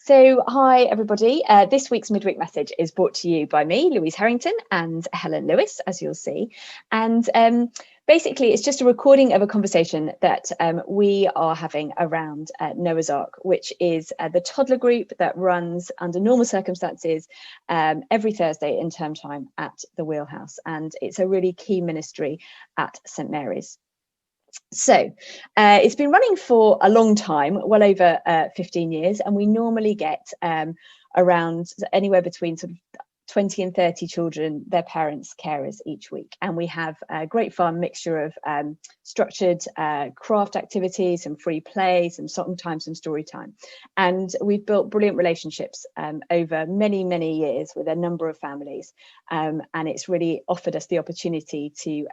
So, hi everybody. This week's Midweek message is brought to you by me, Louise Harrington, and Helen Lewis, as you'll see. And basically, it's just a recording of a conversation that we are having around Noah's Ark, which is the toddler group that runs under normal circumstances every Thursday in term time at the Wheelhouse. And it's a really key ministry at St Mary's. So it's been running for a long time, well over 15 years, and we normally get around anywhere between sort of 20 and 30 children, their parents, carers each week. And we have a great fun mixture of structured craft activities, some free play, some song time, some story time. And we've built brilliant relationships over many, many years with a number of families. And it's really offered us the opportunity to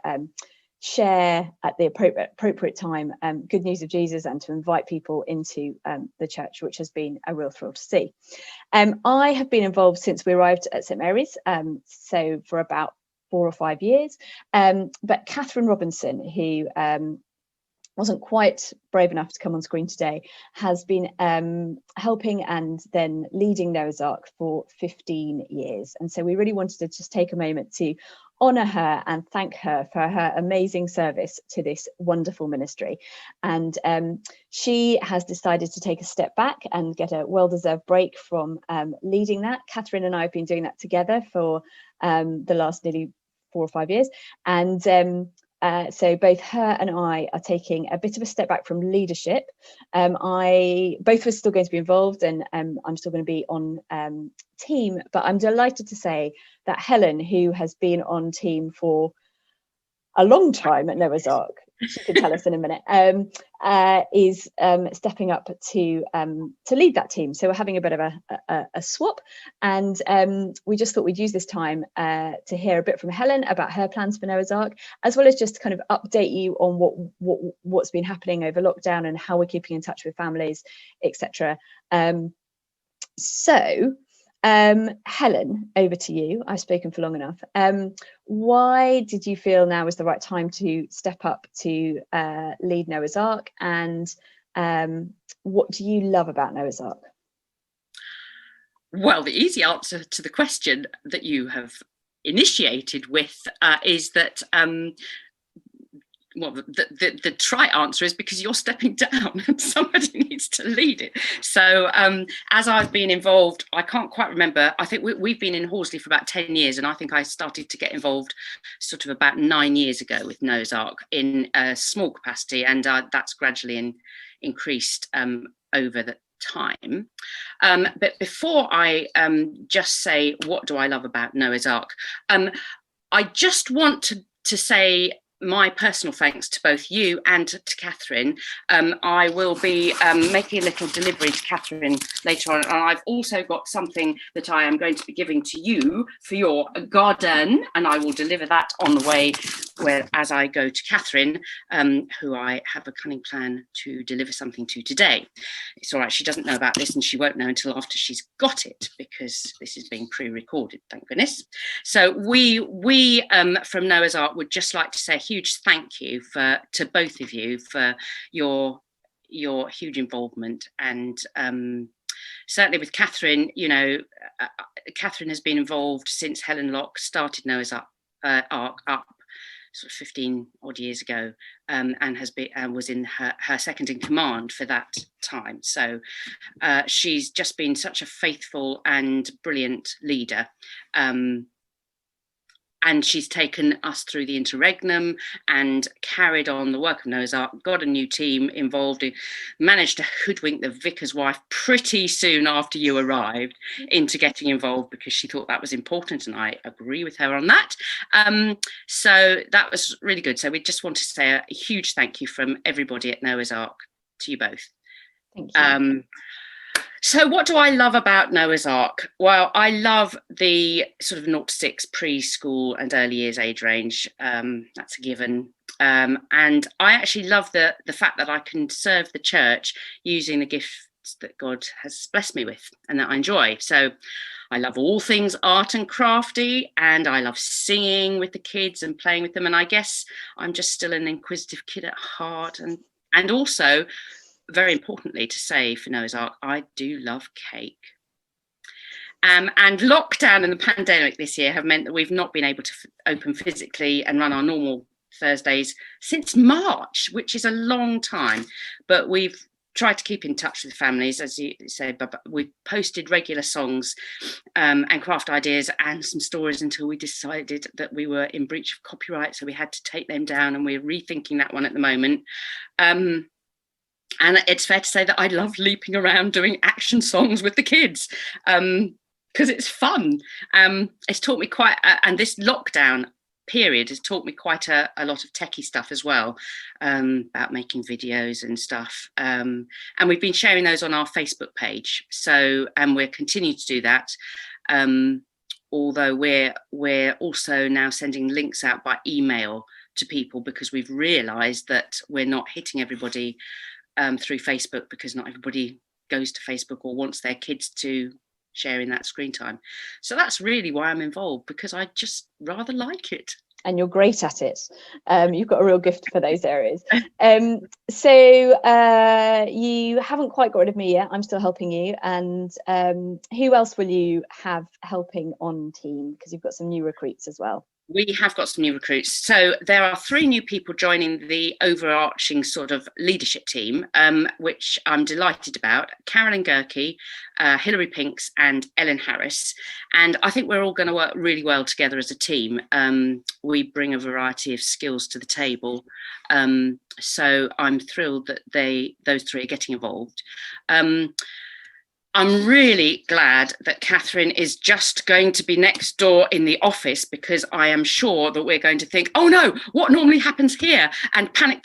share at the appropriate time good news of Jesus and to invite people into the church, which has been a real thrill to see. I have been involved since we arrived at St Mary's, so for about 4 or 5 years, but Catherine Robinson, who wasn't quite brave enough to come on screen today, has been helping and then leading Noah's Ark for 15 years. And so we really wanted to just take a moment to honour her and thank her for her amazing service to this wonderful ministry. And she has decided to take a step back and get a well-deserved break from leading that. Catherine and I have been doing that together for the last nearly 4 or 5 years. And so both her and I are taking a bit of a step back from leadership. Both of us are still going to be involved, and I'm still going to be on team, but I'm delighted to say that Helen, who has been on team for a long time at Noah's Ark, she can tell us in a minute, is stepping up to lead that team. So we're having a bit of a swap, and we just thought we'd use this time to hear a bit from Helen about her plans for Noah's Ark, as well as just kind of update you on what's been happening over lockdown and how we're keeping in touch with families, etc. Helen, over to you. I've spoken for long enough. Why did you feel now was the right time to step up to lead Noah's Ark, and what do you love about Noah's Ark? Well, the easy answer to the question that you have initiated with is that well, the trite answer is because you're stepping down and somebody needs to lead it. So as I've been involved, I can't quite remember. I think we've been in Horsley for about 10 years, and I think I started to get involved sort of about 9 years ago with Noah's Ark in a small capacity, and that's gradually increased over the time. But before I just say what do I love about Noah's Ark, I just want to say my personal thanks to both you and to Catherine. I will be making a little delivery to Catherine later on, and I've also got something that I am going to be giving to you for your garden, and I will deliver that on the way as I go to Catherine, who I have a cunning plan to deliver something to today. It's all right, she doesn't know about this, and she won't know until after she's got it, because this is being pre-recorded, thank goodness. So we from Noah's Ark would just like to say a huge thank you to both of you for your huge involvement, and certainly with Catherine, you know, Catherine has been involved since Helen Locke started Noah's Ark up sort of 15 odd years ago, and was in her second in command for that time. So she's just been such a faithful and brilliant leader. And she's taken us through the interregnum and carried on the work of Noah's Ark, got a new team involved, managed to hoodwink the vicar's wife pretty soon after you arrived into getting involved, because she thought that was important, and I agree with her on that. So that was really good. So we just want to say a huge thank you from everybody at Noah's Ark to you both. Thank you. So what do I love about Noah's Ark? Well, I love the sort of 0 to 6 preschool and early years age range. That's a given. And I actually love the fact that I can serve the church using the gifts that God has blessed me with and that I enjoy. So I love all things art and crafty, and I love singing with the kids and playing with them. And I guess I'm just still an inquisitive kid at heart, and also very importantly to say for Noah's Ark, I do love cake. And lockdown and the pandemic this year have meant that we've not been able to open physically and run our normal Thursdays since March, which is a long time. But we've tried to keep in touch with families, as you said, but we posted regular songs and craft ideas and some stories until we decided that we were in breach of copyright, so we had to take them down, and we're rethinking that one at the moment. And it's fair to say that I love leaping around doing action songs with the kids, because it's fun. It's taught me quite, and this lockdown period has taught me quite a lot of techie stuff as well, about making videos and stuff. And we've been sharing those on our Facebook page. So, and we're continuing to do that. Although we're also now sending links out by email to people, because we've realised that we're not hitting everybody through Facebook, because not everybody goes to Facebook or wants their kids to share in that screen time. So that's really why I'm involved, because I just rather like it. And you're great at it. You've got a real gift for those areas. So you haven't quite got rid of me yet. I'm still helping you. And who else will you have helping on team? Because you've got some new recruits as well. We have got some new recruits. So there are 3 new people joining the overarching sort of leadership team, which I'm delighted about. Carolyn Gerke, Hilary Pinks and Ellen Harris. And I think we're all going to work really well together as a team. We bring a variety of skills to the table. So I'm thrilled that those 3 are getting involved. I'm really glad that Catherine is just going to be next door in the office, because I am sure that we're going to think, oh no, what normally happens here? And panic.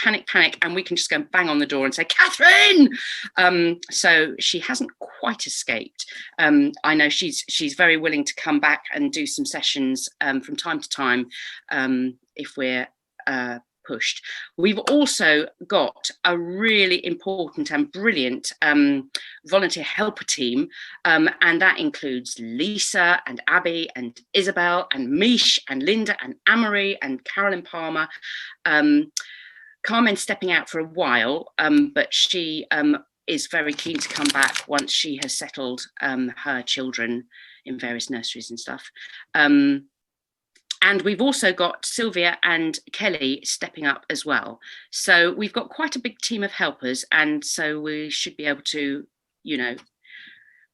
And we can just go and bang on the door and say, Catherine! So she hasn't quite escaped. I know she's very willing to come back and do some sessions from time to time if we're pushed. We've also got a really important and brilliant volunteer helper team, and that includes Lisa and Abby and Isabel and Mish and Linda and Amory and Carolyn Palmer. Carmen's stepping out for a while, but she is very keen to come back once she has settled her children in various nurseries and stuff. And we've also got Sylvia and Kelly stepping up as well. So we've got quite a big team of helpers. And so we should be able to,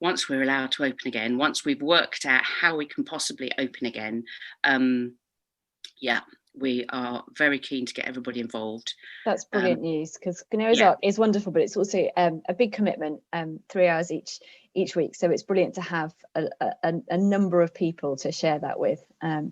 once we're allowed to open again, once we've worked out how we can possibly open again, we are very keen to get everybody involved. That's brilliant news, because Noah's Ark is wonderful, but it's also a big commitment, 3 hours each week. So it's brilliant to have a number of people to share that with.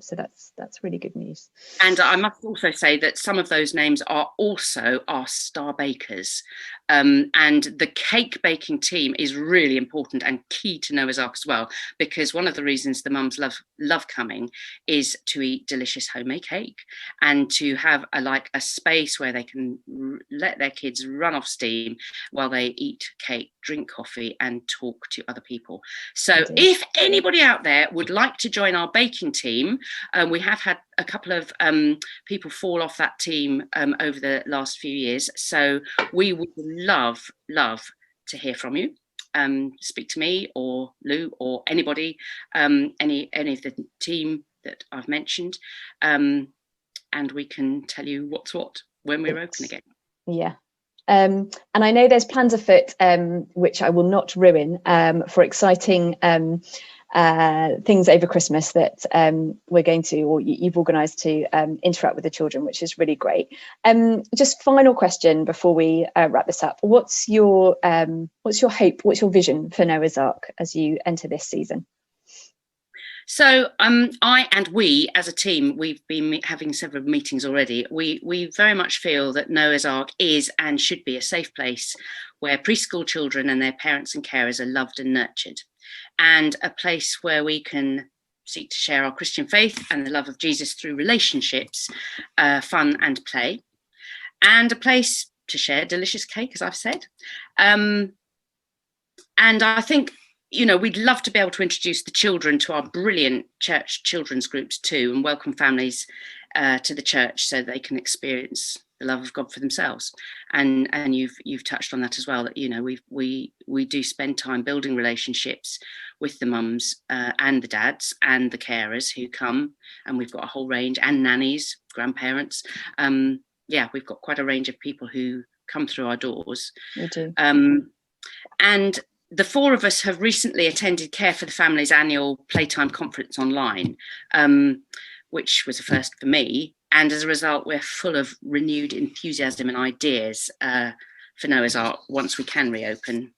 So that's really good news. And I must also say that some of those names are also our star bakers. And the cake baking team is really important and key to Noah's Ark as well, because one of the reasons the mums love coming is to eat delicious homemade cake and to have a space where they can let their kids run off steam while they eat cake, drink coffee and talk to other people. So if anybody out there would like to join our baking team, we have had a couple of people fall off that team over the last few years. So we would love to hear from you. Speak to me or Lou or anybody, any of the team that I've mentioned, and we can tell you what's what when we're open again. Yeah. And I know there's plans afoot, which I will not ruin, for exciting things over Christmas that we're going to, or you've organised to interact with the children, which is really great. Just final question before we wrap this up. What's your hope? What's your vision for Noah's Ark as you enter this season? So I and we as a team, we've been having several meetings already. We very much feel that Noah's Ark is and should be a safe place where preschool children and their parents and carers are loved and nurtured, and a place where we can seek to share our Christian faith and the love of Jesus through relationships, fun and play, and a place to share delicious cake, as I've said. And I think, we'd love to be able to introduce the children to our brilliant church children's groups too, and welcome families to the church so they can experience the love of God for themselves. And you've touched on that as well, that, you know, we do spend time building relationships with the mums and the dads and the carers who come, and we've got a whole range, and nannies, grandparents. We've got quite a range of people who come through our doors. We do. And the four of us have recently attended Care for the Family's annual Playtime conference online, which was a first for me. And as a result, we're full of renewed enthusiasm and ideas for Noah's Ark once we can reopen.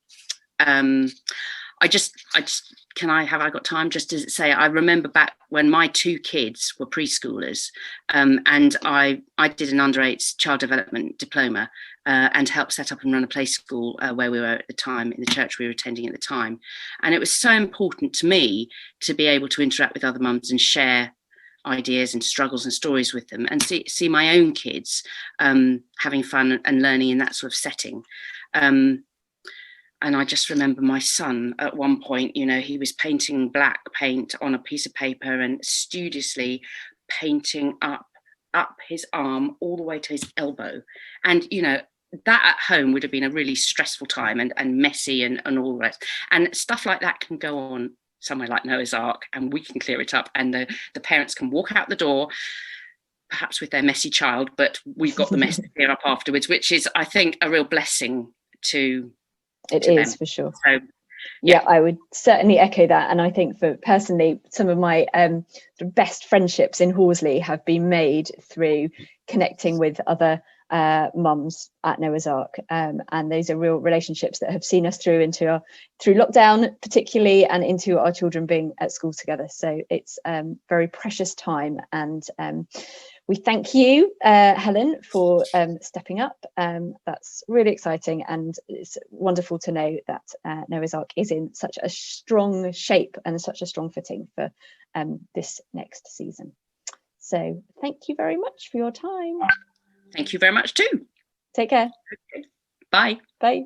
Have I got time just to say, I remember back when my two kids were preschoolers, and I did an under-8s child development diploma and helped set up and run a play school where we were at the time, in the church we were attending at the time. And it was so important to me to be able to interact with other mums and share ideas and struggles and stories with them, and see my own kids having fun and learning in that sort of setting. And I just remember my son at one point, you know, he was painting black paint on a piece of paper and studiously painting up his arm all the way to his elbow. And, you know, that at home would have been a really stressful time and messy and all the rest. And stuff like that can go on somewhere like Noah's Ark, and we can clear it up, and the parents can walk out the door, perhaps with their messy child, but we've got the mess to clear up afterwards, which is, I think, a real blessing to them. For sure. So, yeah, I would certainly echo that. And I think, for personally, some of my best friendships in Horsley have been made through connecting with other mums at Noah's Ark, and those are real relationships that have seen us through lockdown particularly, and into our children being at school together. So it's very precious time, and we thank you, Helen, for stepping up. That's really exciting, and it's wonderful to know that Noah's Ark is in such a strong shape and such a strong footing for this next season. So thank you very much for your time. Thank you very much too. Take care. Bye. Bye.